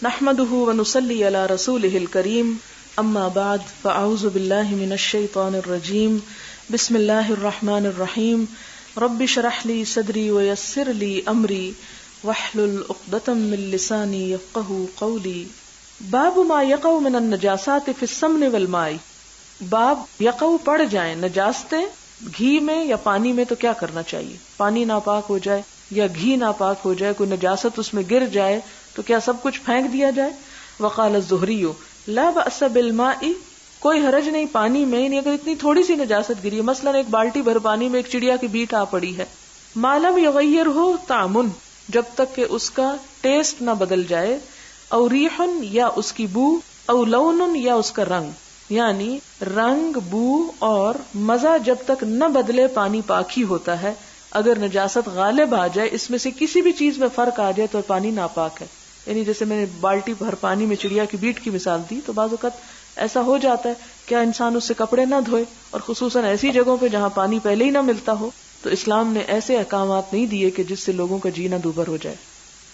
نحمده ونصلي على رسوله الكريم اما بعد فاعوذ بالله من الشيطان الرجيم بسم الله الرحمن الرحيم رب اشرح لي صدري ويسر لي امري واحلل عقدة من لساني يفقهوا قولي باب ما يقع من النجاسات في السمن والماء. باب یقع پڑ جائیں نجاستیں گھی میں یا پانی میں تو کیا کرنا چاہیے. پانی ناپاک ہو جائے یا گھی ناپاک ہو جائے, کوئی نجاست اس میں گر جائے تو کیا سب کچھ پھینک دیا جائے. وقال الزہری لا بأس بالماء, کوئی حرج نہیں پانی میں, یعنی اگر اتنی تھوڑی سی نجاست گری, مثلا ایک بالٹی بھر پانی میں ایک چڑیا کی بیٹ آ پڑی ہے, ما لم یغیر ہو طعم, جب تک کہ اس کا ٹیسٹ نہ بدل جائے, او ریح یا اس کی بو, او لون یا اس کا رنگ, یعنی رنگ بو اور مزہ جب تک نہ بدلے پانی پاک ہی ہوتا ہے. اگر نجاست غالب آ جائے, اس میں سے کسی بھی چیز میں فرق آ جائے تو پانی ناپاک ہے. یعنی جیسے میں نے بالٹی بھر پانی میں چڑیا کی بیٹ کی مثال دی, تو بعض اوقات ایسا ہو جاتا ہے کیا انسان اس سے کپڑے نہ دھوئے, اور خصوصاً ایسی جگہوں پہ جہاں پانی پہلے ہی نہ ملتا ہو, تو اسلام نے ایسے احکامات نہیں دیے کہ جس سے لوگوں کا جینا دوبھر ہو جائے.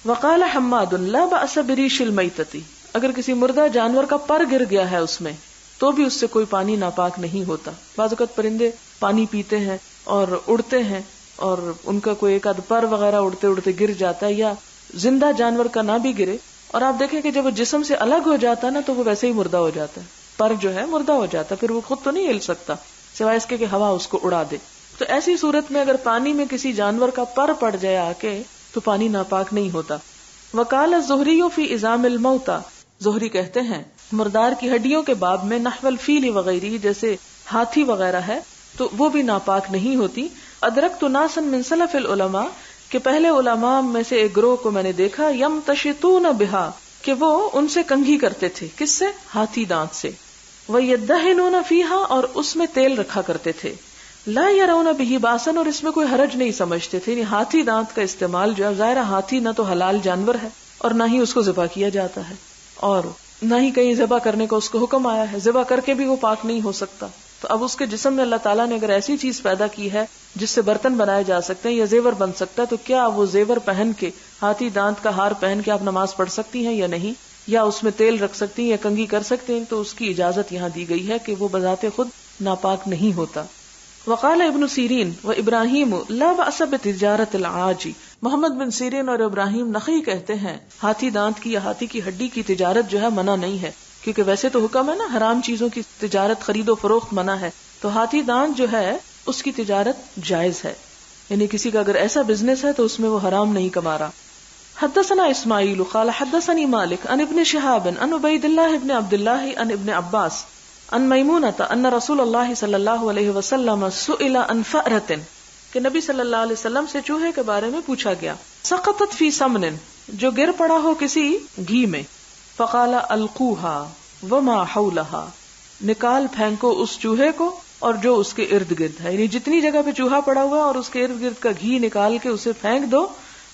وقال حماد لا بأس بریش المیتۃ, اگر کسی مردہ جانور کا پر گر گیا ہے اس میں تو بھی اس سے کوئی پانی ناپاک نہیں ہوتا. بعض اوقات پرندے پانی پیتے ہیں اور اڑتے ہیں, اور ان کا کوئی ایک آدھ پر وغیرہ اڑتے اڑتے گر جاتا ہے, یا زندہ جانور کا نہ بھی گرے, اور آپ دیکھیں کہ جب وہ جسم سے الگ ہو جاتا ہے نا تو وہ ویسے ہی مردہ ہو جاتا ہے, پر جو ہے مردہ ہو جاتا ہے, پھر وہ خود تو نہیں ہل سکتا سوائے اس کے کہ ہوا اس کو اڑا دے. تو ایسی صورت میں اگر پانی میں کسی جانور کا پر پڑ جائے آ کے تو پانی ناپاک نہیں ہوتا. وقال الزہری فی عظام الموتى, زہری کہتے ہیں مردار کی ہڈیوں کے باب میں نحو الفیل وغیرہ, جیسے ہاتھی وغیرہ ہے تو وہ بھی ناپاک نہیں ہوتی. ادرکت ناسا من سلف العلماء, کہ پہلے علماء میں سے ایک گروہ کو میں نے دیکھا, یمتشطون بہا, کہ وہ ان سے کنگھی کرتے تھے. کس سے؟ ہاتھی دانت سے. ویدہنون فیہا, اور اس میں تیل رکھا کرتے تھے. لا یرون بہ باسن, اور اس میں کوئی حرج نہیں سمجھتے تھے. یعنی ہاتھی دانت کا استعمال جو ہے, ظاہر ہاتھی نہ تو حلال جانور ہے اور نہ ہی اس کو ذبح کیا جاتا ہے, اور نہ ہی کہیں ذبح کرنے کا اس کو حکم آیا ہے. ذبح کر کے بھی وہ پاک نہیں ہو سکتا. تو اب اس کے جسم میں اللہ تعالیٰ نے اگر ایسی چیز پیدا کی ہے جس سے برتن بنائے جا سکتے ہیں یا زیور بن سکتا ہے, تو کیا وہ زیور پہن کے, ہاتھی دانت کا ہار پہن کے آپ نماز پڑھ سکتی ہیں یا نہیں, یا اس میں تیل رکھ سکتی ہیں یا کنگھی کر سکتے ہیں؟ تو اس کی اجازت یہاں دی گئی ہے کہ وہ بذات خود ناپاک نہیں ہوتا. وقال ابن سیرین و ابراہیم لا بأس بتجارت العاجی, محمد بن سیرین اور ابراہیم نخعی کہتے ہیں ہاتھی دانت کی یا ہاتھی کی ہڈی کی تجارت جو ہے منع نہیں ہے, کیونکہ ویسے تو حکم ہے نا حرام چیزوں کی تجارت خرید و فروخت منع ہے, تو ہاتھی دانت جو ہے اس کی تجارت جائز ہے. یعنی کسی کا اگر ایسا بزنس ہے تو اس میں وہ حرام نہیں کما رہا. حدثنا اسماعیل قال حدثنی مالک عن ابن شہاب عن عبید اللہ ابن عبد اللہ عن ابن عباس عن میمونۃ ان رسول اللہ صلی اللہ علیہ وسلم سئل عن فأرۃ, کہ نبی صلی اللہ علیہ وسلم سے چوہے کے بارے میں پوچھا گیا. سقطت فی سمن, جو گر پڑا ہو کسی گھی میں. فقال القوها وما حولها, نکال پھینکو اس چوہے کو اور جو اس کے ارد گرد ہے. یعنی جتنی جگہ پہ چوہا پڑا ہوا اور اس کے ارد گرد کا گھی نکال کے اسے پھینک دو.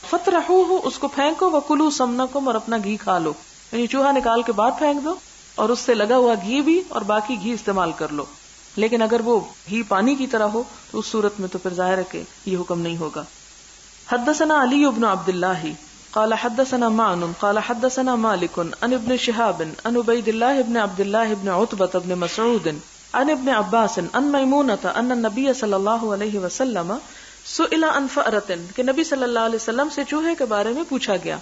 فطرحوه, اس کو پھینکو, وکلوا سمنکم, اور اپنا گھی کھا لو. یعنی چوہا نکال کے بعد پھینک دو اور اس سے لگا ہوا گھی بھی, اور باقی گھی استعمال کر لو. لیکن اگر وہ گھی پانی کی طرح ہو تو اس صورت میں تو پھر ظاہر ہے کہ یہ حکم نہیں ہوگا. حدثنا علی بن عبد اللہ قال حدثنا معن قال حدثنا مالک عن ابن شہاب عن عبید اللہ ابن عبد اللہ ابن عتبۃ ابن مسعود عن ابن عباس عن میمونۃ ان النبی صلی اللہ علیہ وسلم سئل عن فأرۃ, کہ نبی صلی اللہ علیہ وسلم سے چوہے کے بارے میں پوچھا گیا.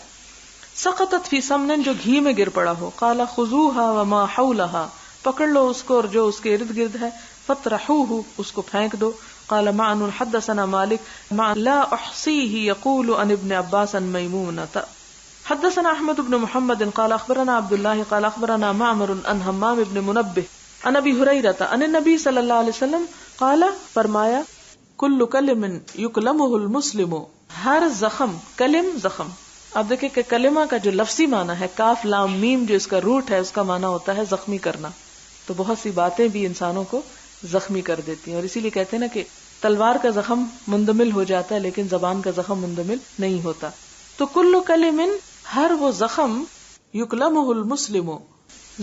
سقطت فی سمن, جو گھی میں گر پڑا ہو. قال خذوها وما حولها, پکڑ لو اس کو اور جو اس کے ارد گرد ہے. فطرحوه, اس کو پھینک دو. قال معن حدثنا مالک مع لا احصیه يقول عن ابن عباس عن میمونۃ. حدثنا احمد بن محمد قال اخبرنا عبد الله قال اخبرنا معمر عن حمام بن منبه عن ابی ہریرہ عن النبی صلی اللہ علیہ وسلم قال, فرمایا کل کلم یکلمہ المسلم, ہر زخم, کلم زخم, آپ دیکھیں کہ کلمہ کا جو لفظی معنی ہے کاف لام میم, جو اس کا روٹ ہے, اس کا معنی ہوتا ہے زخمی کرنا. تو بہت سی باتیں بھی انسانوں کو زخمی کر دیتی ہیں, اور اسی لیے کہتے ہیں نا کہ تلوار کا زخم مندمل ہو جاتا ہے لیکن زبان کا زخم مندمل نہیں ہوتا. تو کل کلم, ہر وہ زخم, یکلمہ المسلم,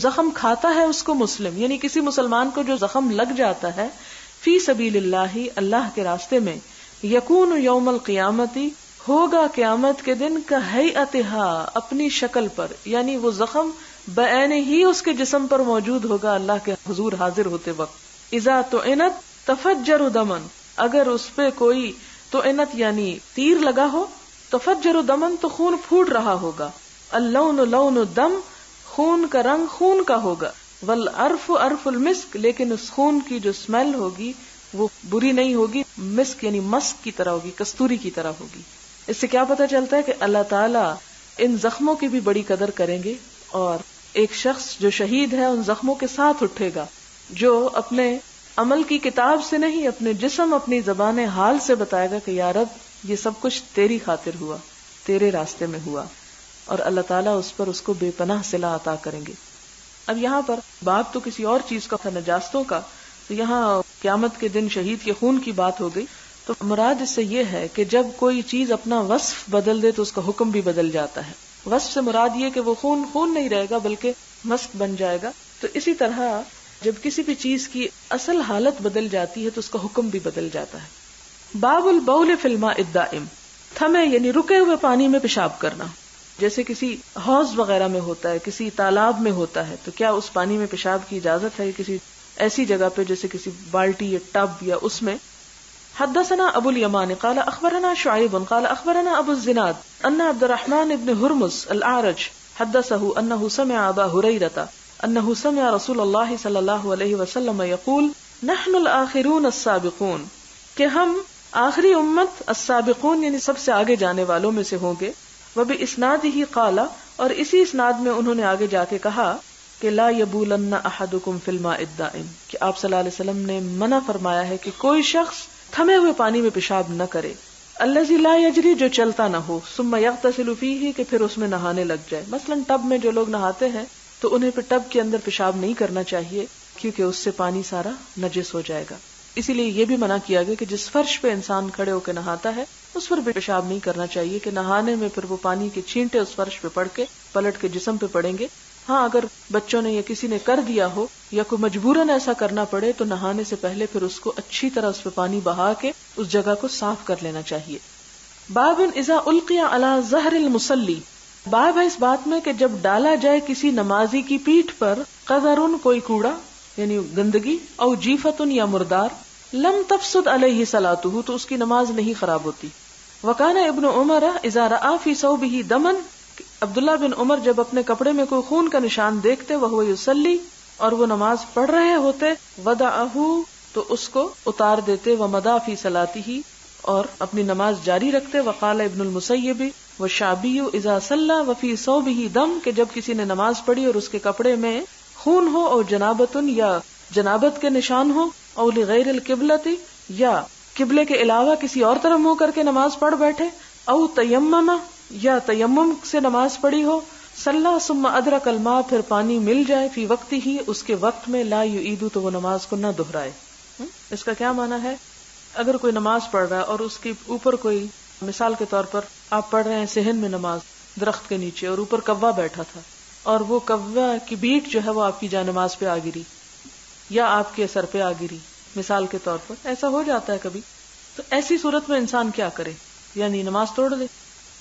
زخم کھاتا ہے اس کو مسلم, یعنی کسی مسلمان کو جو زخم لگ جاتا ہے فی سبیل اللہ, اللہ کے راستے میں, یکون یوم القیامتی, ہوگا قیامت کے دن کا ہیئتھا، اپنی شکل پر، یعنی وہ زخم بعین ہی اس کے جسم پر موجود ہوگا اللہ کے حضور حاضر ہوتے وقت. اذا طعنت تفجر دمن، اگر اس پہ کوئی طعنت یعنی تیر لگا ہو، تفجر دمن تو خون پھوٹ رہا ہوگا. اللون لون الدم، خون کا رنگ خون کا ہوگا. والعرف عرف المسک، لیکن اس خون کی جو اسمیل ہوگی وہ بری نہیں ہوگی، مسک یعنی مسک کی طرح ہوگی، کستوری کی طرح ہوگی. اس سے کیا پتہ چلتا ہے کہ اللہ تعالیٰ ان زخموں کی بھی بڑی قدر کریں گے، اور ایک شخص جو شہید ہے ان زخموں کے ساتھ اٹھے گا، جو اپنے عمل کی کتاب سے نہیں، اپنے جسم اپنی زبان حال سے بتائے گا کہ یا رب یہ سب کچھ تیری خاطر ہوا، تیرے راستے میں ہوا، اور اللہ تعالیٰ اس پر اس کو بے پناہ صلہ عطا کریں گے. اب یہاں پر بات تو کسی اور چیز کا تھا، نجاستوں کا، تو یہاں قیامت کے دن شہید کے خون کی بات ہو گئی. تو مراد اس سے یہ ہے کہ جب کوئی چیز اپنا وصف بدل دے تو اس کا حکم بھی بدل جاتا ہے. وصف سے مراد یہ کہ وہ خون خون نہیں رہے گا بلکہ مسک بن جائے گا. تو اسی طرح جب کسی بھی چیز کی اصل حالت بدل جاتی ہے تو اس کا حکم بھی بدل جاتا ہے. باب البول فی الماء الدائم، تھمے یعنی رکے ہوئے پانی میں پیشاب کرنا. جیسے کسی حوض وغیرہ میں ہوتا ہے، کسی تالاب میں ہوتا ہے، تو کیا اس پانی میں پیشاب کی اجازت ہے کسی ایسی جگہ پہ جیسے کسی بالٹی یا ٹب یا اس میں؟ حدثنا ابو الیمان قال اخبرنا شعیب قال اخبرنا ابو الزناد ان عبد الرحمن بن ہرمز الاعرج حدثه انه سمع ابا هريرة انه سمع رسول الله صلی اللہ علیہ وسلم يقول نحن الاخرون السابقون، کہ ہم آخری امت، السابقون یعنی سب سے آگے جانے والوں میں سے ہوں گے. وباسنادہ قال، اور اسی اسناد میں انہوں نے آگے جا کے کہا کہ لا یبولن احدکم فی الماء الدائم، کہ آپ صلی اللہ علیہ وسلم نے منع فرمایا ہے کہ کوئی شخص تھمے ہوئے پانی میں پیشاب نہ کرے. الذی لا یجری، جو چلتا نہ ہو. ثم یغتسل فیہ، کہ پھر اس میں نہانے لگ جائے. مثلا ٹب میں جو لوگ نہاتے ہیں تو انہیں پھر ٹب کے اندر پیشاب نہیں کرنا چاہیے کیونکہ اس سے پانی سارا نجس ہو جائے گا. اسی لیے یہ بھی منع کیا گیا کہ جس فرش پہ انسان کھڑے ہو کے نہاتا ہے اس پر بھی پیشاب نہیں کرنا چاہیے کہ نہانے میں پھر وہ پانی کے چھینٹے اس فرش پہ پڑ کے پلٹ کے جسم پہ پڑیں گے. ہاں اگر بچوں نے یا کسی نے کر دیا ہو یا کوئی مجبوراً ایسا کرنا پڑے تو نہانے سے پہلے پھر اس کو اچھی طرح اس پہ پانی بہا کے اس جگہ کو صاف کر لینا چاہیے. باب اذا القی علی ظہر المصلی، باب ہے اس بات میں کہ جب ڈالا جائے کسی نمازی کی پیٹھ پر قذرن، کوئی کوڑا یعنی گندگی، او جیفتن یا مردار، لم تفسد علیہ صلاتہ، تو اس کی نماز نہیں خراب ہوتی. وکان ابن عمر اذا رأى فی ثوبہ دما، عبداللہ بن عمر جب اپنے کپڑے میں کوئی خون کا نشان دیکھتے، وہو یصلی، اور وہ نماز پڑھ رہے ہوتے، وضعہ، تو اس کو اتار دیتے، ومضى فی صلاتہ، اور اپنی نماز جاری رکھتے. وقال ابن المسیب والشعبی اذا صلی وفی ثوبہ دم، کہ جب کسی نے نماز پڑھی اور اس کے کپڑے میں خون ہو، اور جنابتن یا جنابت کے نشان ہو، او لغیر القبلۃ، یا قبلے کے علاوہ کسی اور طرف منہ کر کے نماز پڑھ بیٹھے، او تیمم، یا تیمم سے نماز پڑھی ہو، صلی ثم ادرک الماء، پھر پانی مل جائے، فی وقت ہی، اس کے وقت میں، لا یعید، تو وہ نماز کو نہ دہرائے. اس کا کیا معنی ہے؟ اگر کوئی نماز پڑھ رہا ہے اور اس کے اوپر کوئی، مثال کے طور پر آپ پڑھ رہے ہیں صحن میں نماز درخت کے نیچے، اور اوپر کوا بیٹھا تھا اور وہ کوا کی بیٹ جو ہے وہ آپ کی جا نماز پہ آ گری یا آپ کے سر پہ آ گری، مثال کے طور پر ایسا ہو جاتا ہے کبھی. تو ایسی صورت میں انسان کیا کرے؟ یعنی نماز توڑ دے؟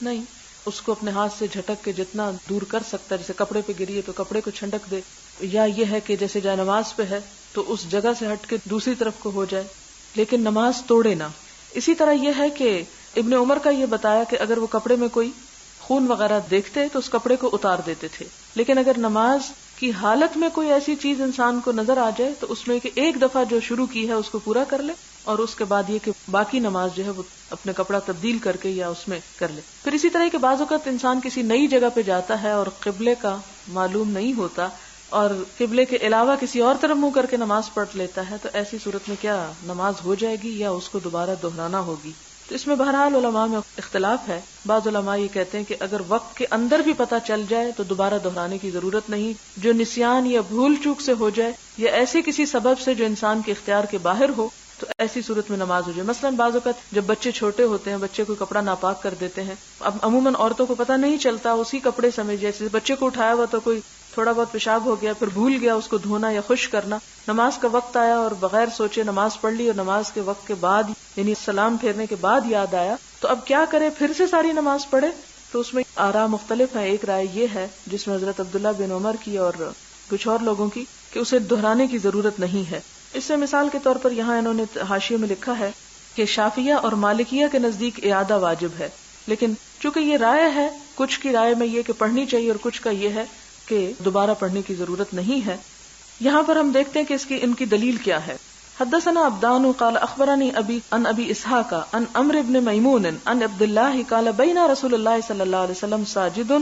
نہیں، اس کو اپنے ہاتھ سے جھٹک کے جتنا دور کر سکتا ہے، جیسے کپڑے پہ گری ہے تو کپڑے کو چھنٹک دے، یا یہ ہے کہ جیسے جائے نماز پہ ہے تو اس جگہ سے ہٹ کے دوسری طرف کو ہو جائے، لیکن نماز توڑے نہ. اسی طرح یہ ہے کہ ابن عمر کا یہ بتایا کہ اگر وہ کپڑے میں کوئی خون وغیرہ دیکھتے تو اس کپڑے کو اتار دیتے تھے، لیکن اگر نماز کی حالت میں کوئی ایسی چیز انسان کو نظر آ جائے تو اس میں کہ ایک دفعہ جو شروع کی ہے اس کو پورا کر لے، اور اس کے بعد یہ کہ باقی نماز جو ہے وہ اپنے کپڑا تبدیل کر کے یا اس میں کر لے. پھر اسی طرح کے بعض اوقات انسان کسی نئی جگہ پہ جاتا ہے اور قبلے کا معلوم نہیں ہوتا اور قبلے کے علاوہ کسی اور طرف منہ کر کے نماز پڑھ لیتا ہے، تو ایسی صورت میں کیا نماز ہو جائے گی یا اس کو دوبارہ دہرانا ہوگی؟ تو اس میں بہرحال علماء میں اختلاف ہے. بعض علماء یہ کہتے ہیں کہ اگر وقت کے اندر بھی پتہ چل جائے تو دوبارہ دہرانے کی ضرورت نہیں. جو نسیان یا بھول چوک سے ہو جائے یا ایسے کسی سبب سے جو انسان کے اختیار کے باہر ہو، تو ایسی صورت میں نماز ہو جائے. مثلاً بعض اوقات جب بچے چھوٹے ہوتے ہیں، بچے کوئی کپڑا ناپاک کر دیتے ہیں، اب عموماً عورتوں کو پتہ نہیں چلتا، اسی کپڑے سمیت جیسے بچے کو اٹھایا ہوا تو کوئی تھوڑا بہت پیشاب ہو گیا، پھر بھول گیا اس کو دھونا یا خشک کرنا، نماز کا وقت آیا اور بغیر سوچے نماز پڑھ لی، اور نماز کے وقت کے بعد یعنی سلام پھیرنے کے بعد یاد آیا، تو اب کیا کرے؟ پھر سے ساری نماز پڑھے؟ تو اس میں آراء مختلف ہیں. ایک رائے یہ ہے جس میں حضرت عبداللہ بن عمر کی اور کچھ اور لوگوں کی، کہ اسے دہرانے کی ضرورت نہیں ہے. اس سے مثال کے طور پر یہاں انہوں نے حاشیے میں لکھا ہے کہ شافعیہ اور مالکیہ کے نزدیک اعادہ واجب ہے، لیکن چونکہ یہ رائے ہے، کچھ کی رائے میں یہ کہ پڑھنی چاہیے اور کچھ کا یہ ہے کہ دوبارہ پڑھنے کی ضرورت نہیں ہے. یہاں پر ہم دیکھتے ہیں کہ ان کی دلیل کیا ہے. حدثنا عبدان قال اخبرني ابي عن ابي اسحاق عن عمرو بن میمون عن عبد الله قال بين رسول الله صلی اللہ علیہ وسلم ساجد،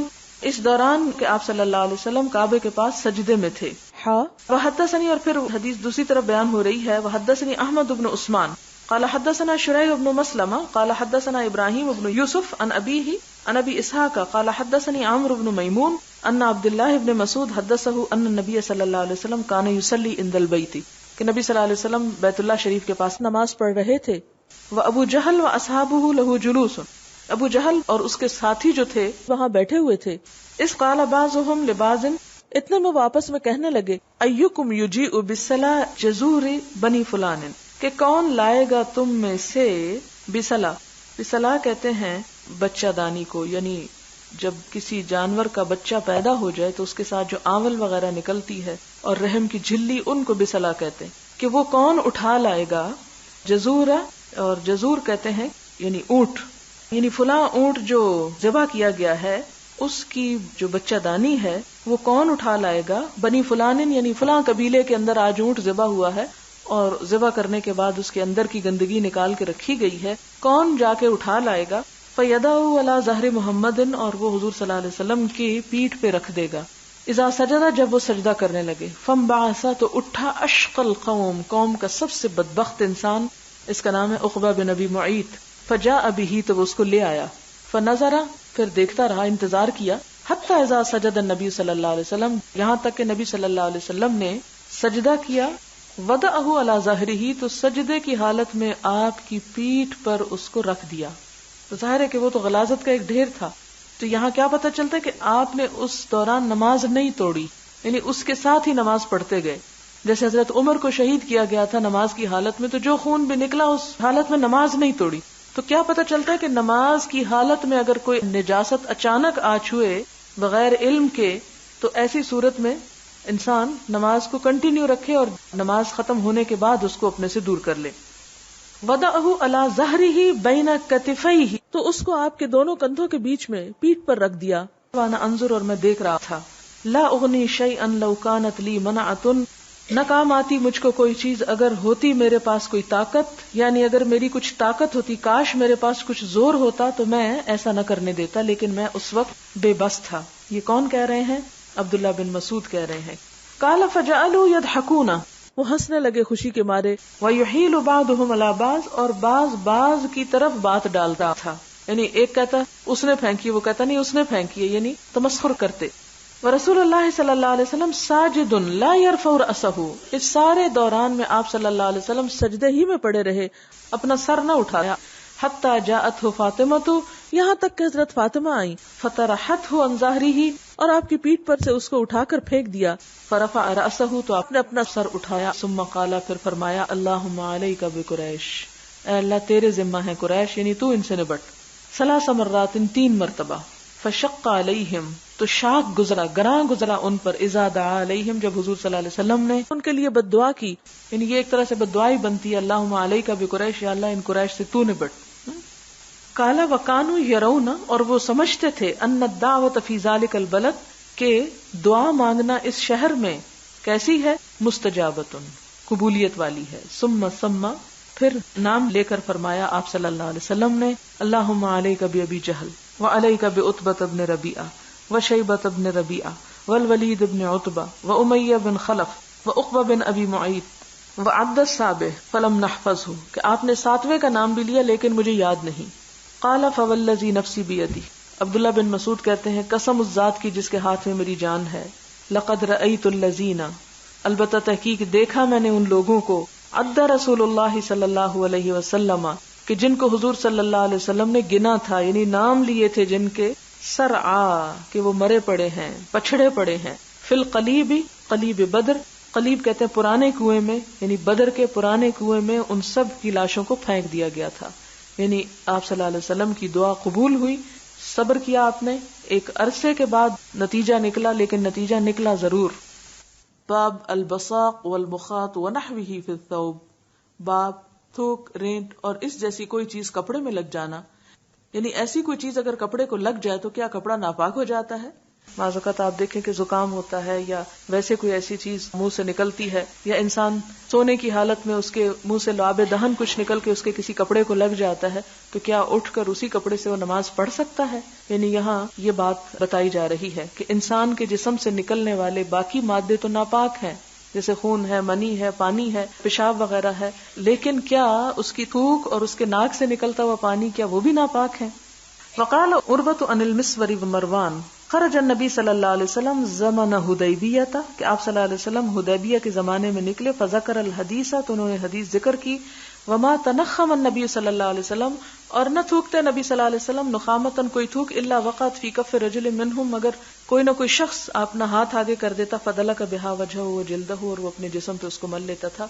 اس دوران کہ آپ صلی اللہ علیہ وسلم کعبے کے پاس سجدے میں تھے. وحدثني، اور پھر حدیث دوسری طرف بیان ہو رہی ہے، وحدثني احمد بن عثمان قال حدثنا شريح بن مسلمة قال حدثنا ابراهيم بن يوسف عن ابيه عن ابي اسحاق قال حدثني عمرو بن میمون ان عبد الله بن مسعود حدثه ان النبي صلی اللہ علیہ وسلم كان يصلي عند البيت، کہ نبی صلی اللہ علیہ وسلم بیت اللہ شریف کے پاس نماز پڑھ رہے تھے. وابو جہل واصحابه له جلوس، ابو جہل اور اس کے ساتھی جو تھے وہاں بیٹھے ہوئے تھے. اس قال بعضهم لبعض، اتنے میں واپس میں کہنے لگے، ایکم یجیء بالصلاۃ جزور بنی فلان، کہ کون لائے گا تم میں سے بصلا، بصلا کہتے ہیں بچہ دانی کو، یعنی جب کسی جانور کا بچہ پیدا ہو جائے تو اس کے ساتھ جو آول وغیرہ نکلتی ہے اور رحم کی جھلی، ان کو بصلا کہتے ہیں، کہ وہ کون اٹھا لائے گا جزور، اور جزور کہتے ہیں یعنی اونٹ، یعنی فلاں اونٹ جو ذبح کیا گیا ہے اس کی جو بچہ دانی ہے وہ کون اٹھا لائے گا، بنی فلان یعنی فلاں قبیلے کے اندر آج اونٹ ذبح ہوا ہے اور ذبح کرنے کے بعد اس کے اندر کی گندگی نکال کے رکھی گئی ہے، کون جا کے اٹھا لائے گا. فَيَدَعُ عَلَى ظَهْرِ محمد، اور وہ حضور صلی اللہ علیہ وسلم کی پیٹھ پہ رکھ دے گا. اذا سجدہ، جب وہ سجدہ کرنے لگے. فَانبَعَثَ، تو اٹھا اشقى القوم، قوم کا سب سے بدبخت انسان، اس کا نام ہے عقبہ بن ابی معیط. فجاء به، تو وہ اس کو لے آیا. فنظر، پھر دیکھتا رہا، انتظار کیا. حتی اذا سجد النبی صلی اللہ علیہ وسلم، یہاں تک کہ نبی صلی اللہ علیہ وسلم نے سجدہ کیا. وضعہ علی ظہرہ، تو سجدے کی حالت میں آپ کی پیٹھ پر اس کو رکھ دیا. تو ظاہر ہے کہ وہ تو غلاظت کا ایک ڈھیر تھا. تو یہاں کیا پتہ چلتا ہے کہ آپ نے اس دوران نماز نہیں توڑی، یعنی اس کے ساتھ ہی نماز پڑھتے گئے. جیسے حضرت عمر کو شہید کیا گیا تھا نماز کی حالت میں، تو جو خون بھی نکلا اس حالت میں نماز نہیں توڑی. تو کیا پتہ چلتا ہے کہ نماز کی حالت میں اگر کوئی نجاست اچانک آ چھوئے بغیر علم کے، تو ایسی صورت میں انسان نماز کو کنٹینیو رکھے اور نماز ختم ہونے کے بعد اس کو اپنے سے دور کر لے. وضعہ علی ظہرہ بین کتفیہ، تو اس کو آپ کے دونوں کندھوں کے بیچ میں پیٹھ پر رکھ دیا. وانا انظر، اور میں دیکھ رہا تھا. لا اغنی شیئا لو کانت لی منعۃ، نہ کام آتی مجھ کو کوئی چیز اگر ہوتی میرے پاس کوئی طاقت، یعنی اگر میری کچھ طاقت ہوتی، کاش میرے پاس کچھ زور ہوتا تو میں ایسا نہ کرنے دیتا، لیکن میں اس وقت بے بس تھا. یہ کون کہہ رہے ہیں؟ عبداللہ بن مسعود کہہ رہے ہیں. قال فجعلوا يضحكون، وہ ہنسنے لگے خوشی کے مارے. وَيُحِيلُ بَعْضُهُمْ عَلَى بَعْضٍ، اور بعض کی طرف بات ڈالتا تھا، یعنی ایک کہتا اس نے پھینکی، وہ کہتا نہیں اس نے پھینکی، یعنی تمسخر کرتے. وَرَسُولُ اللَّهِ صلی اللہ علیہ وسلم ساجد لا يرفع رأسه، اس سارے دوران میں آپ صلی اللہ علیہ وسلم سجدے ہی میں پڑے رہے، اپنا سر نہ اٹھایا. حتی جاءته فاطمہ، یہاں تک کہ حضرت فاطمہ آئی. فطرحته عن ظہرہ، اور آپ کی پیٹھ پر سے اس کو اٹھا کر پھینک دیا. فرفع رأسه، تو آپ نے اپنا سر اٹھایا. ثم قال، پھر فرمایا، اللہم علیک بقریش، اے اللہ تیرے ذمہ ہے قریش، یعنی تو ان سے نبٹ. ثلاث مرات، 3 مرتبہ. فشق علیہم، تو شاک گزرا، گراں گزرا ان پر. اذا دعا علیہم، جب حضور صلی اللہ علیہ وسلم نے ان کے لیے بد دعا کی، یعنی یہ ایک طرح سے بد دعا ہی بنتی ہے، اللہم علیک بقریش، یا اللہ ان قریش سے تو نبٹ. قال وکانوا یرون، اور وہ سمجھتے تھے، ان الدعوۃ فی ذلک البلد، کہ دعا مانگنا اس شہر میں کیسی ہے؟ مستجابۃ، قبولیت والی ہے. ثم، پھر نام لے کر فرمایا آپ صلی اللہ علیہ وسلم نے، اللہم علیک بابی جہل وعلیک بعتبۃ بن ربیعہ وشیبۃ بن ربیعہ والولید بن عتبہ وامیہ بن خلف وعقبہ بن ابی معیط وعد السابع فلم نحفظہ، کہ آپ نے 7ویں کا نام بھی لیا لیکن مجھے یاد نہیں. قال فوالذی نفسی بیدی، عبداللہ بن مسعود کہتے ہیں قسم اس ذات کی جس کے ہاتھ میں میری جان ہے، لقد رأیت الذین، البتہ تحقیق دیکھا میں نے ان لوگوں کو، عد رسول اللہ صلی اللہ علیہ وسلم، کہ جن کو حضور صلی اللہ علیہ وسلم نے گنا تھا، یعنی نام لیے تھے جن کے، سرعا کہ وہ مرے پڑے ہیں، پچھڑے پڑے ہیں، فی القلیب، قلیب بدر، قلیب کہتے ہیں پرانے کنویں میں، یعنی بدر کے پرانے کنویں میں ان سب کی لاشوں کو پھینک دیا گیا تھا. یعنی آپ صلی اللہ علیہ وسلم کی دعا قبول ہوئی، صبر کیا آپ نے، ایک عرصے کے بعد نتیجہ نکلا، لیکن نتیجہ نکلا ضرور. باب البصاق والمخاط ونحوہ فی الثوب، باب تھوک، رینٹ اور اس جیسی کوئی چیز کپڑے میں لگ جانا. یعنی ایسی کوئی چیز اگر کپڑے کو لگ جائے تو کیا کپڑا ناپاک ہو جاتا ہے؟ بعض اوقات آپ دیکھیں کہ زکام ہوتا ہے یا ویسے کوئی ایسی چیز منہ سے نکلتی ہے، یا انسان سونے کی حالت میں اس کے منہ سے لعاب دہن کچھ نکل کے اس کے کسی کپڑے کو لگ جاتا ہے، تو کیا اٹھ کر اسی کپڑے سے وہ نماز پڑھ سکتا ہے؟ یعنی یہاں یہ بات بتائی جا رہی ہے کہ انسان کے جسم سے نکلنے والے باقی مادے تو ناپاک ہیں، جیسے خون ہے، منی ہے، پانی ہے، پیشاب وغیرہ ہے، لیکن کیا اس کی تھوک اور اس کے ناک سے نکلتا ہوا پانی کیا وہ بھی ناپاک ہے؟ وقال عروۃ عن المسور ومروان خرج النبی صلی اللہ علیہ وسلم زمن حدیبیہ، کہ آپ صلی اللہ علیہ وسلم حدیبیہ کے زمانے میں نکلے، فذکر الحدیث، تو انہوں نے حدیث ذکر کی، وما تنخم النبی صلی اللہ علیہ وسلم، اور نہ تھوکتے نبی صلی اللہ علیہ وسلم، نخامتن کوئی تھوک، الا وقعت فی کف رجل منہم، مگر کوئی نہ کوئی شخص اپنا ہاتھ آگے کر دیتا، فدلک بہا وجہہ وجلدہ، اور وہ اپنے جسم پہ اس کو مل لیتا تھا.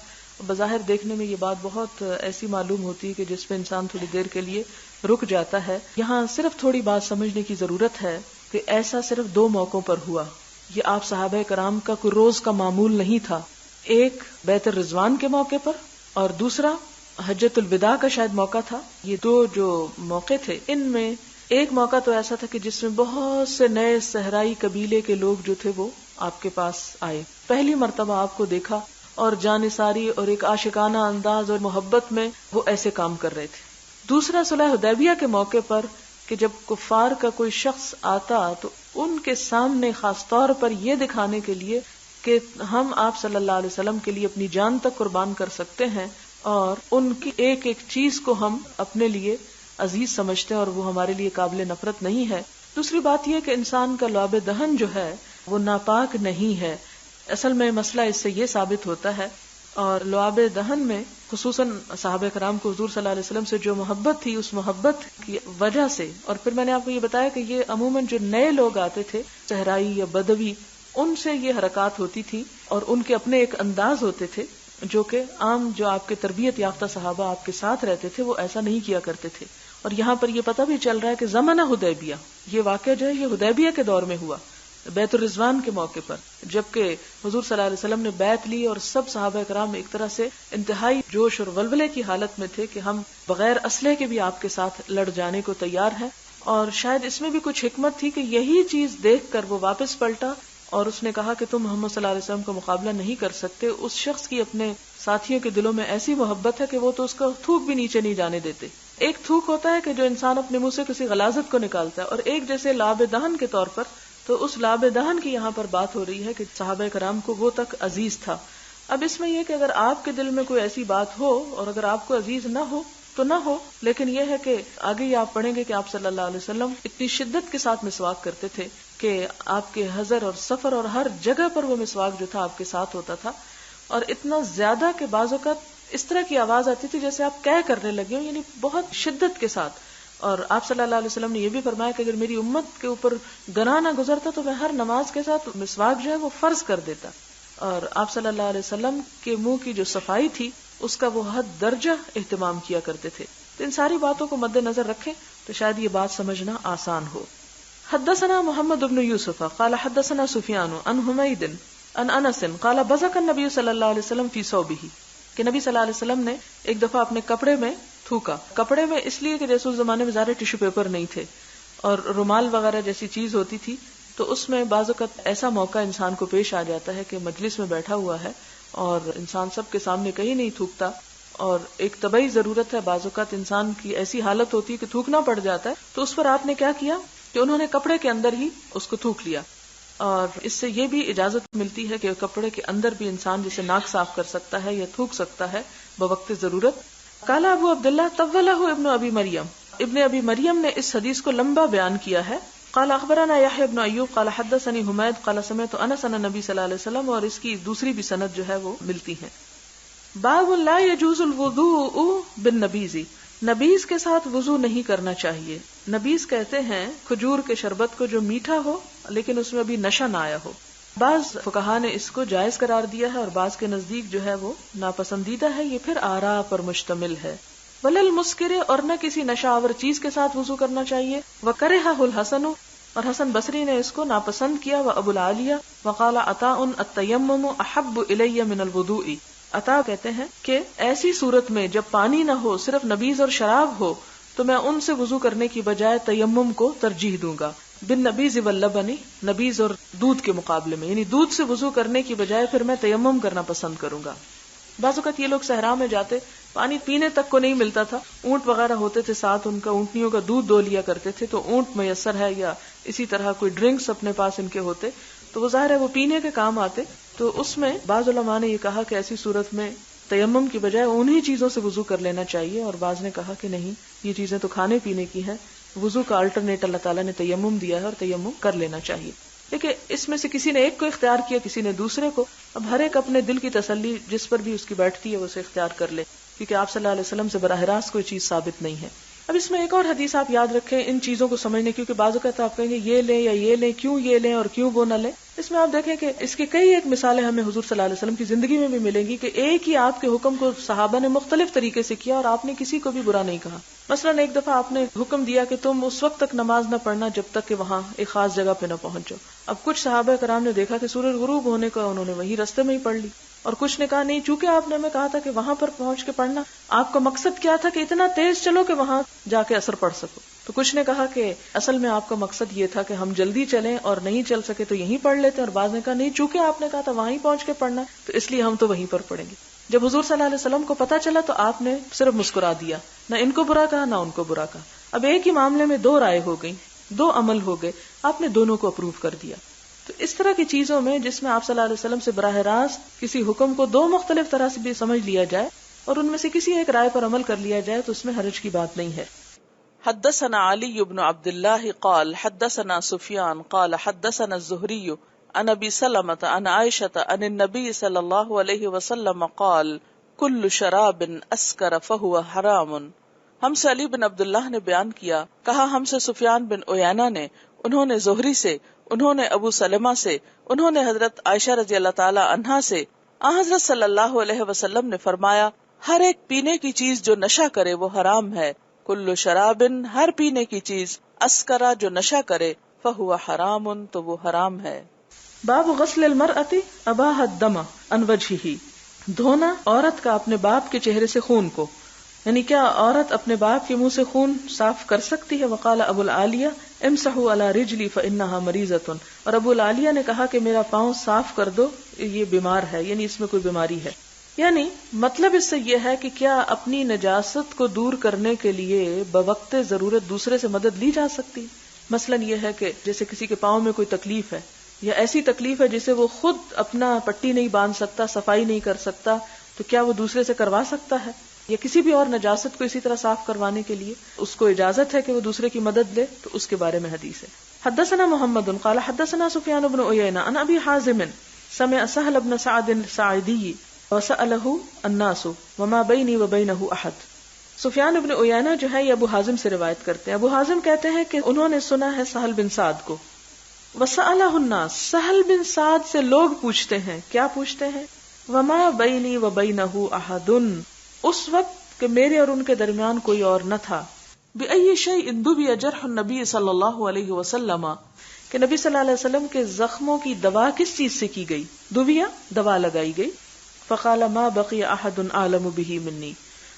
بظاہر دیکھنے میں یہ بات بہت ایسی معلوم ہوتی ہے کہ جس پہ انسان تھوڑی دیر کے لیے رک جاتا ہے. یہاں صرف تھوڑی بات سمجھنے کی ضرورت ہے کہ ایسا صرف 2 موقعوں پر ہوا. یہ آپ صحابہ کرام کا کوئی روز کا معمول نہیں تھا. ایک بیت الرضوان کے موقع پر اور دوسرا حجۃ الوداع کا شاید موقع تھا. یہ 2 جو موقع تھے، ان میں ایک موقع تو ایسا تھا کہ جس میں بہت سے نئے صحرائی قبیلے کے لوگ جو تھے وہ آپ کے پاس آئے، پہلی مرتبہ آپ کو دیکھا، اور جانثاری اور ایک عاشقانہ انداز اور محبت میں وہ ایسے کام کر رہے تھے. دوسرا صلح حدیبیہ کے موقع پر کہ جب کفار کا کوئی شخص آتا تو ان کے سامنے خاص طور پر یہ دکھانے کے لیے کہ ہم آپ صلی اللہ علیہ وسلم کے لیے اپنی جان تک قربان کر سکتے ہیں، اور ان کی ایک ایک چیز کو ہم اپنے لیے عزیز سمجھتے ہیں اور وہ ہمارے لیے قابل نفرت نہیں ہے. دوسری بات یہ کہ انسان کا لعاب دہن جو ہے وہ ناپاک نہیں ہے. اصل میں مسئلہ اس سے یہ ثابت ہوتا ہے، اور لعاب دہن میں خصوصاً صحابہ کرام کو حضور صلی اللہ علیہ وسلم سے جو محبت تھی، اس محبت کی وجہ سے، اور پھر میں نے آپ کو یہ بتایا کہ یہ عموماً جو نئے لوگ آتے تھے، صحرائی یا بدوی، ان سے یہ حرکات ہوتی تھی اور ان کے اپنے ایک انداز ہوتے تھے جو کہ عام جو آپ کے تربیت یافتہ صحابہ آپ کے ساتھ رہتے تھے وہ ایسا نہیں کیا کرتے تھے. اور یہاں پر یہ پتہ بھی چل رہا ہے کہ زمانہ حدیبیہ، یہ واقعہ جو ہے یہ حدیبیہ کے دور میں ہوا، بیت الرضوان کے موقع پر، جبکہ حضور صلی اللہ علیہ وسلم نے بیعت لی اور سب صحابہ کرام ایک طرح سے انتہائی جوش اور ولولے کی حالت میں تھے کہ ہم بغیر اسلحے کے بھی آپ کے ساتھ لڑ جانے کو تیار ہیں. اور شاید اس میں بھی کچھ حکمت تھی کہ یہی چیز دیکھ کر وہ واپس پلٹا اور اس نے کہا کہ تم محمد صلی اللہ علیہ وسلم کا مقابلہ نہیں کر سکتے. اس شخص کی اپنے ساتھیوں کے دلوں میں ایسی محبت ہے کہ وہ تو اس کا تھوک بھی نیچے نہیں جانے دیتے. ایک تھوک ہوتا ہے کہ جو انسان اپنے منہ سے کسی غلاظت کو نکالتا ہے، اور ایک جیسے لعاب دہن کے طور پر، تو اس لعاب دہن کی یہاں پر بات ہو رہی ہے کہ صحابہ کرام کو وہ تک عزیز تھا. اب اس میں یہ کہ اگر آپ کے دل میں کوئی ایسی بات ہو اور اگر آپ کو عزیز نہ ہو تو نہ ہو، لیکن یہ ہے کہ آگے یہ آپ پڑھیں گے کہ آپ صلی اللہ علیہ وسلم اتنی شدت کے ساتھ مسواک کرتے تھے کہ آپ کے حضر اور سفر اور ہر جگہ پر وہ مسواک جو تھا آپ کے ساتھ ہوتا تھا، اور اتنا زیادہ کہ بعض اوقات اس طرح کی آواز آتی تھی جیسے آپ کہہ کرنے لگے ہو، یعنی بہت شدت کے ساتھ. اور آپ صلی اللہ علیہ وسلم نے یہ بھی فرمایا کہ اگر میری امت کے اوپر گناہ نہ گزرتا تو میں ہر نماز کے ساتھ مسواک جو ہے وہ فرض کر دیتا. اور آپ صلی اللہ علیہ وسلم کے منہ کی جو صفائی تھی اس کا وہ حد درجہ اہتمام کیا کرتے تھے. تو ان ساری باتوں کو مد نظر رکھیں تو شاید یہ بات سمجھنا آسان ہو. حدثنا محمد بن یوسف قال حدثنا سفیان عن حمید عن انس قال بزق النبی صلی اللہ علیہ وسلم فی ثوبہ، کہ نبی صلی اللہ علیہ وسلم نے ایک دفعہ اپنے کپڑے میں تھوکا. کپڑے میں اس لیے کہ جیسے اس زمانے میں زیادہ ٹیشو پیپر نہیں تھے اور رومال وغیرہ جیسی چیز ہوتی تھی، تو اس میں بعض اوقات ایسا موقع انسان کو پیش آ جاتا ہے کہ مجلس میں بیٹھا ہوا ہے اور انسان سب کے سامنے کہیں نہیں تھوکتا، اور ایک طبعی ضرورت ہے، بعض اوقات انسان کی ایسی حالت ہوتی ہے کہ تھوکنا پڑ جاتا ہے. تو اس پر آپ نے کیا کیا کہ انہوں نے کپڑے کے اندر ہی اس کو تھوک لیا. اور اس سے یہ بھی اجازت ملتی ہے کہ کپڑے کے اندر بھی انسان جسے ناک صاف کر سکتا ہے یا تھوک سکتا ہے بوقت ضرورت. قال ابو عبداللہ طولہ ابن ابی مریم، ابن ابی مریم نے اس حدیث کو لمبا بیان کیا ہے. قال اخبرنا یحیی بن ایوب قال حدثنی حمید قال سمعت انس ان نبی صلی اللہ علیہ وسلم، اور اس کی دوسری بھی سند جو ہے وہ ملتی ہے. باب لا يجوز الوضوء بالنبیذ، نبیذ کے ساتھ وضو نہیں کرنا چاہیے. نبیذ کہتے ہیں کھجور کے شربت کو جو میٹھا ہو لیکن اس میں ابھی نشہ نہ آیا ہو. بعض فقہا نے اس کو جائز قرار دیا ہے اور بعض کے نزدیک جو ہے وہ ناپسندیدہ ہے. یہ پھر آراء پر مشتمل ہے. ولل مسکر، اور نہ کسی نشہ آور چیز کے ساتھ وضو کرنا چاہیے. وکرہہ الحسن، اور حسن بصری نے اس کو ناپسند کیا. وابو العالیہ وقال عطاء التیمم احب الی من الوضوء، عطا کہتے ہیں کہ ایسی صورت میں جب پانی نہ ہو، صرف نبیذ اور شراب ہو، تو میں ان سے وضو کرنے کی بجائے تیمم کو ترجیح دوں گا. بالنبیذ واللبن، نبیذ اور دودھ کے مقابلے میں، یعنی دودھ سے وضو کرنے کی بجائے پھر میں تیمم کرنا پسند کروں گا. بعض اوقات یہ لوگ صحرا میں جاتے، پانی پینے تک کو نہیں ملتا تھا، اونٹ وغیرہ ہوتے تھے ساتھ، ان کا اونٹنیوں کا دودھ دو لیا کرتے تھے، تو اونٹ میسر ہے یا اسی طرح کوئی ڈرنکس اپنے پاس ان کے ہوتے تو وہ ظاہر ہے وہ پینے کے کام آتے. تو اس میں بعض علماء نے یہ کہا کہ ایسی صورت میں تیمم کی بجائے انہی چیزوں سے وضو کر لینا چاہیے، اور بعض نے کہا کہ نہیں، یہ چیزیں تو کھانے پینے کی ہیں، وضو کا الٹرنیٹ اللہ تعالیٰ نے تیمم دیا ہے اور تیمم کر لینا چاہیے. دیکھیں اس میں سے کسی نے ایک کو اختیار کیا، کسی نے دوسرے کو. اب ہر ایک اپنے دل کی تسلی جس پر بھی اس کی بیٹھتی ہے وہ اسے اختیار کر لے، کیونکہ آپ صلی اللہ علیہ وسلم سے براہ راست کوئی چیز ثابت نہیں ہے. اب اس میں ایک اور حدیث آپ یاد رکھیں ان چیزوں کو سمجھنے، کیونکہ بعض اوقات آپ کہیں گے یہ لیں یا یہ لیں، کیوں یہ لیں اور کیوں وہ نہ لیں. اس میں آپ دیکھیں کہ اس کی کئی ایک مثالیں ہمیں حضور صلی اللہ علیہ وسلم کی زندگی میں بھی ملیں گی کہ ایک ہی آپ کے حکم کو صحابہ نے مختلف طریقے سے کیا اور آپ نے کسی کو بھی برا نہیں کہا. مثلا ایک دفعہ آپ نے حکم دیا کہ تم اس وقت تک نماز نہ پڑھنا جب تک کہ وہاں ایک خاص جگہ پہ نہ پہنچو. اب کچھ صحابہ کرام نے دیکھا کہ سورج غروب ہونے کا، انہوں نے وہی رستے میں ہی پڑھ لی، اور کچھ نے کہا نہیں، چونکہ آپ نے ہمیں کہا تھا کہ وہاں پر پہنچ کے پڑھنا، آپ کا مقصد کیا تھا کہ اتنا تیز چلو کہ وہاں جا کے اثر پڑھ سکو. تو کچھ نے کہا کہ اصل میں آپ کا مقصد یہ تھا کہ ہم جلدی چلیں اور نہیں چل سکے تو یہیں پڑھ لیتے، اور بعض نے کہا نہیں، چونکہ آپ نے کہا تھا وہیں پہنچ کے پڑھنا تو اس لیے ہم تو وہیں پر پڑھیں گے. جب حضور صلی اللہ علیہ وسلم کو پتا چلا تو آپ نے صرف مسکرا دیا، نہ ان کو برا کہا نہ ان کو برا کہا. اب ایک ہی معاملے میں دو رائے ہو گئی، دو عمل ہو گئے، آپ نے دونوں کو اپروو کر دیا. تو اس طرح کی چیزوں میں جس میں آپ صلی اللہ علیہ وسلم سے براہ راست کسی حکم کو دو مختلف طرح سے بھی سمجھ لیا جائے اور ان میں سے کسی ایک رائے پر عمل کر لیا جائے تو اس میں حرج کی بات نہیں ہے. حدثنا علی بن عبد اللہ قال حدثنا سفیان قال حدثنا الزہری عن ابی سلمۃ عن عائشۃ عن النبی صلی اللہ علیہ وسلم قال کل شراب اسکر فہو حرام. ہم سے علی بن عبداللہ نے بیان کیا، کہا ہم سے سفیان بن عیینہ نے، انہوں نے زہری سے، انہوں نے ابو سلمہ سے، انہوں نے حضرت عائشہ رضی اللہ تعالی عنہا سے، حضرت صلی اللہ علیہ وسلم نے فرمایا ہر ایک پینے کی چیز جو نشہ کرے وہ حرام ہے. کل شراب، ہر پینے کی چیز، اسکرا جو نشہ کرے، فہو حرام تو وہ حرام ہے. باب غسل المرأة اباح الدم عن وجهه، دھونا عورت کا اپنے باپ کے چہرے سے خون کو، یعنی کیا عورت اپنے باپ کے منہ سے خون صاف کر سکتی ہے؟ وقال ابو العالیہ امسحوا علی رجلی فانها مریضۃ، اور ابو العالیہ نے کہا کہ میرا پاؤں صاف کر دو، یہ بیمار ہے، یعنی اس میں کوئی بیماری ہے. یعنی مطلب اس سے یہ ہے کہ کیا اپنی نجاست کو دور کرنے کے لیے بوقت ضرورت دوسرے سے مدد لی جا سکتی؟ مثلا یہ ہے کہ جیسے کسی کے پاؤں میں کوئی تکلیف ہے یا ایسی تکلیف ہے جسے وہ خود اپنا پٹی نہیں باندھ سکتا، صفائی نہیں کر سکتا، تو کیا وہ دوسرے سے کروا سکتا ہے؟ یا کسی بھی اور نجاست کو اسی طرح صاف کروانے کے لیے اس کو اجازت ہے کہ وہ دوسرے کی مدد لے، تو اس کے بارے میں حدیث ہے. حدثنا محمد قال حدثنا سفیان بن عیینہ عن ابی حازم سمع سہل بن سعد الساعدی وسألہ الناس وما بینی وبینہ احد. سفیان بن عیینہ جو ہے یہ ابو حازم سے روایت کرتے ہیں. ابو حازم کہتے ہیں کہ انہوں نے سنا ہے سہل بن سعد کو. وسألہ الناس، سہل بن سعد سے لوگ پوچھتے ہیں، کیا پوچھتے ہیں؟ وما بینی وبینہ احد، اس وقت کہ میرے اور ان کے درمیان کوئی اور نہ تھا. بأی شیء دبی جرح النبی صلی اللہ علیہ وسلم، کہ نبی صلی اللہ علیہ وسلم کے زخموں کی دوا کس چیز سے کی گئی؟ دبیا، دوا لگائی گئی. فقال ما بقی احد اعلم به منی،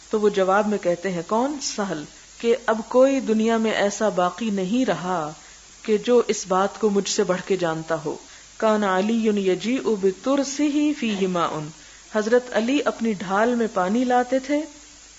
تو وہ جواب میں کہتے ہیں کون؟ سہل، کہ اب کوئی دنیا میں ایسا باقی نہیں رہا کہ جو اس بات کو مجھ سے بڑھ کے جانتا ہو. کان علی یجیء بترسہ فیہ ماء، حضرت علی اپنی ڈھال میں پانی لاتے تھے.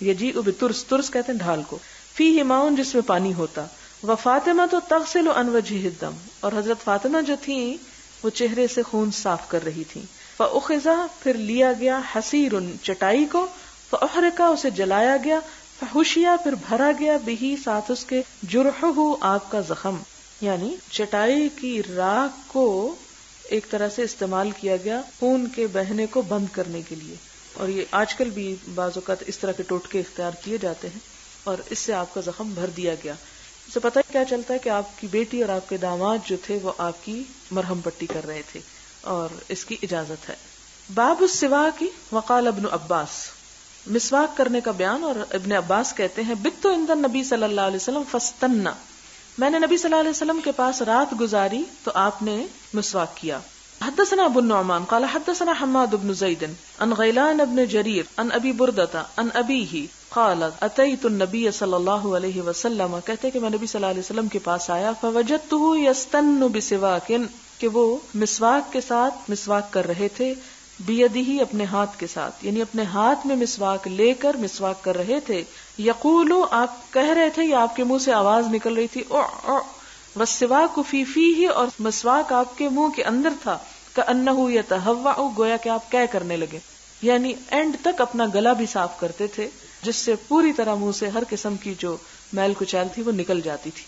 یجیء بترس، ترس کہتے ہیں ڈھال کو، فیہ ماء جس میں پانی ہوتا. وفاطمہ تو تغسل عن وجہہ الدم، اور حضرت فاطمہ جو تھیں وہ چہرے سے خون صاف کر رہی تھیں. فاخذ، پھر لیا گیا، حسیر چٹائی کو، فاحرق اسے جلایا گیا، فحشیا پھر بھرا گیا، بہی ساتھ اس کے، جرحہ آپ کا زخم، یعنی چٹائی کی راکھ کو ایک طرح سے استعمال کیا گیا خون کے بہنے کو بند کرنے کے لیے. اور یہ آج کل بھی بعض اوقات اس طرح کے ٹوٹکے اختیار کیے جاتے ہیں اور اس سے آپ کا زخم بھر دیا گیا. اس سے پتہ کیا چلتا ہے کہ آپ کی بیٹی اور آپ کے داماد جو تھے وہ آپ کی مرہم پٹی کر رہے تھے اور اس کی اجازت ہے. باب السواک وقال ابن عباس، مسواک کرنے کا بیان. اور ابن عباس کہتے ہیں بت عند النبی صلی اللہ علیہ وسلم فاستنا، میں نے نبی صلی اللہ علیہ وسلم کے پاس رات گزاری تو آپ نے مسواک کیا. حدثنا ابو النعمان قال حدثنا حماد بن زید عن غیلان بن جریر عن ابی بردہ عن ابیہ قال اتیت النبی صلی اللہ علیہ وسلم، کہتے کہ میں نبی صلی اللہ علیہ وسلم کے پاس آیا فوجدتہ یستن بسواک، کہ وہ مسواک کے ساتھ مسواک کر رہے تھے، بیدہ اپنے ہاتھ کے ساتھ، یعنی اپنے ہاتھ میں مسواک لے کر مسواک کر رہے تھے. یقول، آپ کہہ رہے تھے یا آپ کے منہ سے آواز نکل رہی تھی او او، والسواک فی فیہ، اور مسواک آپ کے منہ کے اندر تھا، کأنہ یتہوع، گویا کہ آپ کہہ کرنے لگے، یعنی اینڈ تک اپنا گلا بھی صاف کرتے تھے جس سے پوری طرح منہ سے ہر قسم کی جو میل کچیل تھی وہ نکل جاتی تھی.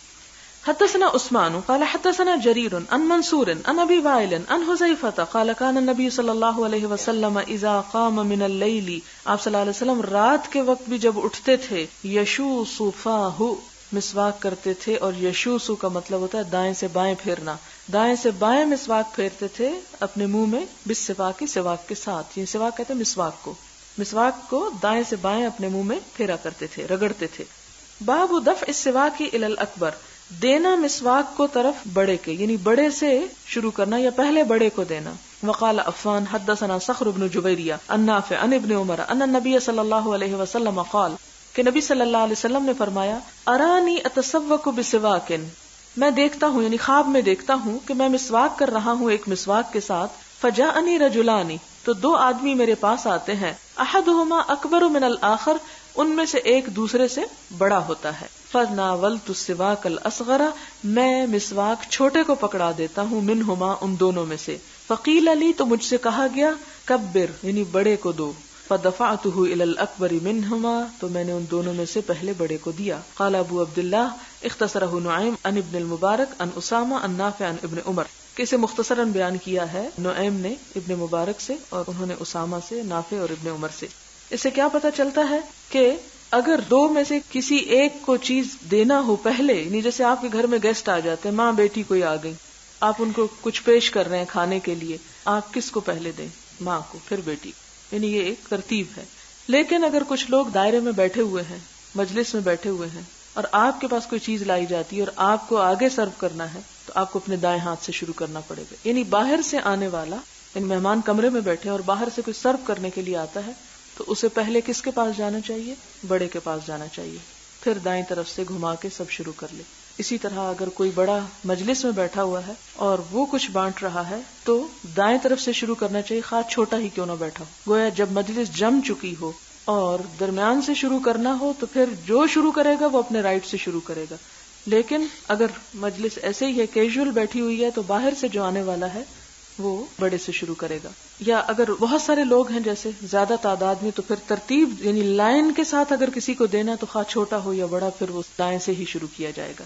حدثنا عثمان قال حدثنا جریر عن منصور عن ابی وائل عن حذیفہ قال کان النبی صلی اللہ علیہ وسلم اذا قام من اللیل، آپ صلی اللہ علیہ وسلم رات کے وقت بھی جب اٹھتے تھے، یشوص فاہ، مسواک کرتے تھے. اور یشوص کا مطلب ہوتا ہے دائیں سے بائیں پھیرنا، دائیں سے بائیں مسواک پھیرتے تھے اپنے منہ میں، بالسواک، سواک کے ساتھ، یہ سواک کہتے ہیں مسواک کو دائیں سے بائیں اپنے منہ میں پھیرا کرتے تھے، رگڑتے تھے. باب دفع السواک الی الاکبر، دینا مسواک کو طرف بڑے کے، یعنی بڑے سے شروع کرنا یا پہلے بڑے کو دینا. وقال عفان حدثنا صخر بن جبیریہ عن نافع عن ابن عمر ان النبی صلی اللہ علیہ وسلم قال، کہ نبی صلی اللہ علیہ وسلم نے فرمایا ارانی اتسوک بسواک، میں دیکھتا ہوں یعنی خواب میں دیکھتا ہوں کہ میں مسواک کر رہا ہوں ایک مسواک کے ساتھ. فجاءنی رجلانی، تو دو آدمی میرے پاس آتے ہیں، احدہما اکبر من الاخر، ان میں سے ایک دوسرے سے بڑا ہوتا ہے. فناولت السواک الاصغر، میں مسواک چھوٹے کو پکڑا دیتا ہوں، منہما، ان دونوں میں سے. فقیل لی، تو مجھ سے کہا گیا، کبر، یعنی بڑے کو دو. فدفعته الى الاکبر منہما، تو میں نے ان دونوں میں سے پہلے بڑے کو دیا. قال ابو عبداللہ اختصرہ نعیم عن ابن المبارک عن اسامہ عن نافع عن ابن عمر، کہ اسے مختصراً بیان کیا ہے نعیم نے ابن مبارک سے اور انہوں نے اسامہ سے، نافع اور ابن عمر سے. اس سے کیا پتہ چلتا ہے کہ اگر دو میں سے کسی ایک کو چیز دینا ہو پہلے، یعنی جیسے آپ کے گھر میں گیسٹ آ جاتے ہیں، ماں بیٹی کوئی آ گئی، آپ ان کو کچھ پیش کر رہے ہیں کھانے کے لیے، آپ کس کو پہلے دیں؟ ماں کو، پھر بیٹی، یعنی یہ ایک ترتیب ہے. لیکن اگر کچھ لوگ دائرے میں بیٹھے ہوئے ہیں، مجلس میں بیٹھے ہوئے ہیں، اور آپ کے پاس کوئی چیز لائی جاتی ہے اور آپ کو آگے سرو کرنا ہے، تو آپ کو اپنے دائیں ہاتھ سے شروع کرنا پڑے گا. یعنی باہر سے آنے والا، یعنی مہمان کمرے میں بیٹھے اور باہر سے کوئی سرو کرنے کے لیے آتا ہے، تو اسے پہلے کس کے پاس جانا چاہیے؟ بڑے کے پاس جانا چاہیے، پھر دائیں طرف سے گھما کے سب شروع کر لے. اسی طرح اگر کوئی بڑا مجلس میں بیٹھا ہوا ہے اور وہ کچھ بانٹ رہا ہے تو دائیں طرف سے شروع کرنا چاہیے، خواہ چھوٹا ہی کیوں نہ بیٹھا ہو. گویا جب مجلس جم چکی ہو اور درمیان سے شروع کرنا ہو تو پھر جو شروع کرے گا وہ اپنے رائٹ سے شروع کرے گا. لیکن اگر مجلس ایسے ہی ہے، کیجول بیٹھی ہوئی ہے، تو باہر سے جو آنے والا ہے وہ بڑے سے شروع کرے گا. یا اگر بہت سارے لوگ ہیں جیسے زیادہ تعداد میں، تو پھر ترتیب یعنی لائن کے ساتھ اگر کسی کو دینا تو خواہ چھوٹا ہو یا بڑا، پھر وہ دائیں سے ہی شروع کیا جائے گا.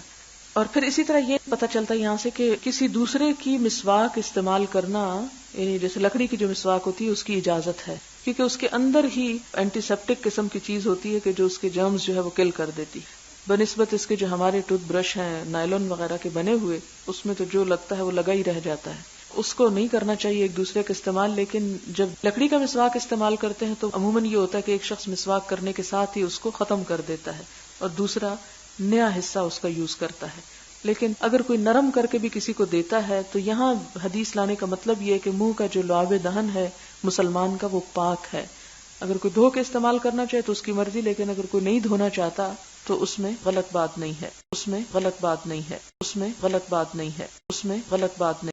اور پھر اسی طرح یہ پتہ چلتا ہے یہاں سے کہ کسی دوسرے کی مسواک استعمال کرنا، یعنی جیسے لکڑی کی جو مسواک ہوتی ہے اس کی اجازت ہے، کیونکہ اس کے اندر ہی اینٹی سیپٹک قسم کی چیز ہوتی ہے کہ جو اس کے جرمز جو ہے وہ کل کر دیتی. بنسبت اس کے جو ہمارے ٹوتھ برش ہیں نائلون وغیرہ کے بنے ہوئے، اس میں تو جو لگتا ہے وہ لگا ہی رہ جاتا ہے. اس کو نہیں کرنا چاہیے ایک دوسرے کا استعمال. لیکن جب لکڑی کا مسواک استعمال کرتے ہیں تو عموماً یہ ہوتا ہے کہ ایک شخص مسواک کرنے کے ساتھ ہی اس کو ختم کر دیتا ہے اور دوسرا نیا حصہ اس کا یوز کرتا ہے. لیکن اگر کوئی نرم کر کے بھی کسی کو دیتا ہے تو یہاں حدیث لانے کا مطلب یہ ہے کہ منہ کا جو لعاب دہن ہے مسلمان کا وہ پاک ہے. اگر کوئی دھو کے استعمال کرنا چاہے تو اس کی مرضی، لیکن اگر کوئی نہیں دھونا چاہتا تو اس میں غلط بات نہیں ہے، اس میں غلط بات نہیں ہے، اس میں غلط بات نہیں ہے، اس میں غلط بات نہیں.